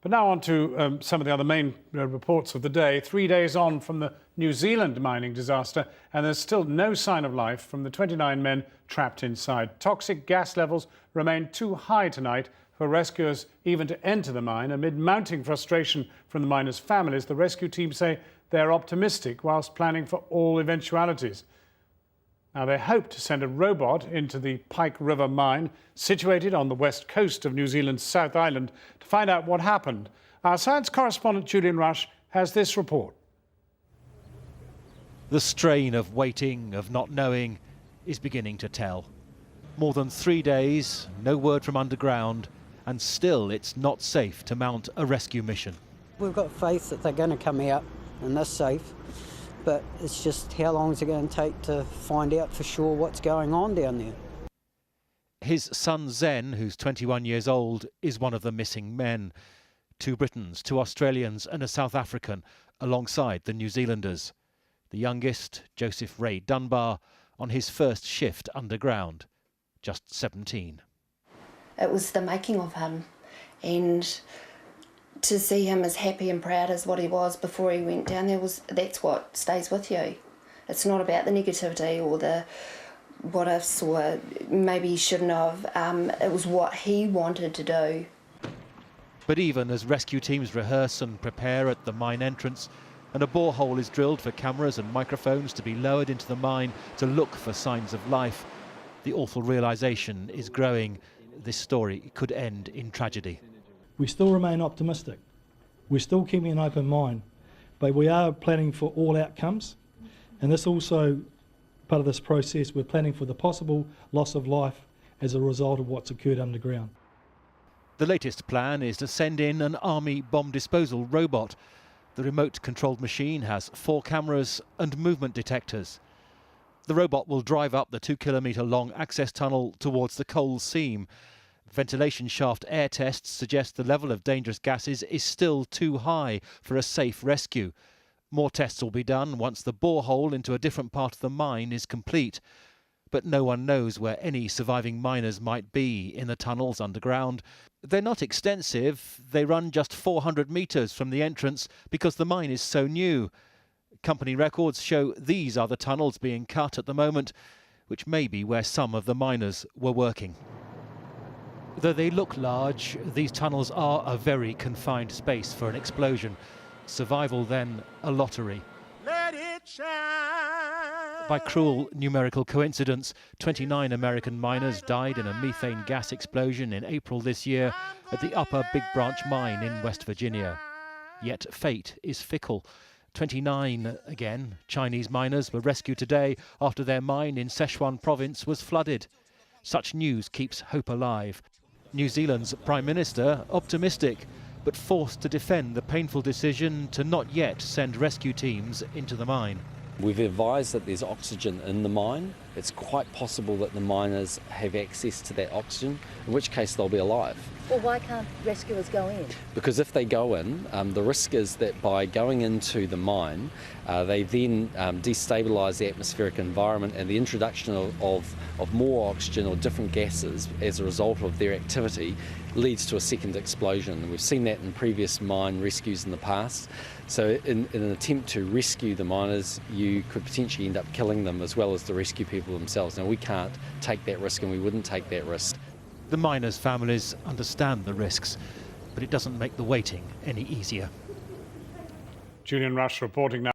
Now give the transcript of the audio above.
But now on to some of the other main reports of the day. 3 days on from the New Zealand mining disaster, and there's still no sign of life from the 29 men trapped inside. Toxic gas levels remain too high tonight for rescuers even to enter the mine. Amid mounting frustration from the miners' families, the rescue team say they're optimistic whilst planning for all eventualities. Now, they hope to send a robot into the Pike River mine, situated on the west coast of New Zealand's South Island, to find out what happened. Our science correspondent Julian Rush has this report. The strain of waiting, of not knowing, is beginning to tell. More than 3 days, no word from underground, and still it's not safe to mount a rescue mission. We've got faith that they're going to come out and they're safe. But it's just how long is it going to take to find out for sure what's going on down there. His son Zen, who's 21 years old, is one of the missing men. 2 Britons, 2 Australians and a South African alongside the New Zealanders. The youngest, Joseph Ray Dunbar, on his first shift underground, just 17. It was the making of him, and to see him as happy and proud as what he was before he went down there, that's what stays with you. It's not about the negativity or the what ifs or maybe he shouldn't have. It was what he wanted to do. But even as rescue teams rehearse and prepare at the mine entrance, and a borehole is drilled for cameras and microphones to be lowered into the mine to look for signs of life, the awful realisation is growing. This story could end in tragedy. We still remain optimistic. We're still keeping an open mind, but we are planning for all outcomes. And this also, part of this process, we're planning for the possible loss of life as a result of what's occurred underground. The latest plan is to send in an army bomb disposal robot. The remote-controlled machine has 4 cameras and movement detectors. The robot will drive up the 2-kilometre-long access tunnel towards the coal seam. Ventilation shaft air tests suggest the level of dangerous gases is still too high for a safe rescue. More tests will be done once the borehole into a different part of the mine is complete. But no one knows where any surviving miners might be in the tunnels underground. They're not extensive. They run just 400 metres from the entrance because the mine is so new. Company records show these are the tunnels being cut at the moment, which may be where some of the miners were working. Though they look large, these tunnels are a very confined space for an explosion. Survival then a lottery. Let it shine. By cruel numerical coincidence, 29 American miners died in a methane gas explosion in April this year at the Upper Big Branch mine in West Virginia. Yet fate is fickle. 29, again, Chinese miners were rescued today after their mine in Sichuan province was flooded. Such news keeps hope alive. New Zealand's Prime Minister optimistic, but forced to defend the painful decision to not yet send rescue teams into the mine. We've advised that there's oxygen in the mine. It's quite possible that the miners have access to that oxygen, in which case they'll be alive. Well, why can't rescuers go in? Because if they go in, the risk is that by going into the mine, they then destabilise the atmospheric environment, and the introduction of more oxygen or different gases as a result of their activity leads to a second explosion. And we've seen that in previous mine rescues in the past. So in an attempt to rescue the miners, you could potentially end up killing them as well as the rescue people themselves. Now, we can't take that risk, and we wouldn't take that risk. The miners' families understand the risks, but it doesn't make the waiting any easier. Julian Rush reporting now.